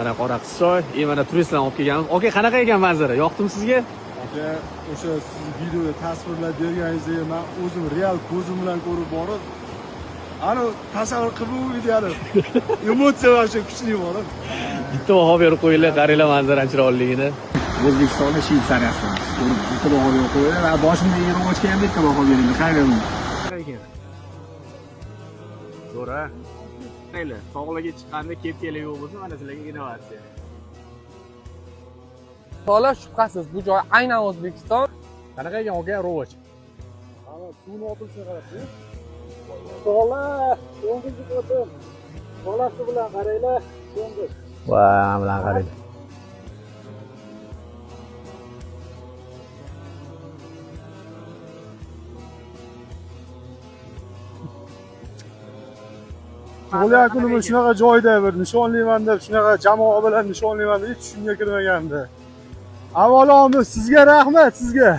Mana Qoraqishsoy, mana turistlarni olib kelganmiz. Aka, qanaqa ekan manzara? Yoqdimi sizga? Aka, o'sha siz videoda tasvirlab berganingizdek men o'zim real ko'zim bilan ko'rib borib, ana tasavvur qilib videoni. Emotsiya o'sha kuchli borib. Bitta baho berib qo'yinglar, qaranglar manzarani chiroyligini. O'zbekistonda Shvetsariyasi. Bitta baho berib qo'yinglar va boshimda yer ochgan bitta baho beringlar. Qayrayman. Zo'ra. Mayli, tog'larga chiqqanda kepkalik yo'q bo'lsa, mana sizlarga innovatsiya. Tola shubhasiz bu joy aynan O'zbekiston. Qanaqa ekan aka Rovoch? Ana suvni otilishini qarabsiz. Tola, so'nggi o'tim. Tolasi bilan qaranglar, so'nggi. Va, bilan qarang. O'ylab kunimiz shunaqa joyda bir nishonlayman deb, shunaqa jamoa bilan nishonlayman deb hech tushimga kirmagandi. Avvalo sizga rahmat, sizga.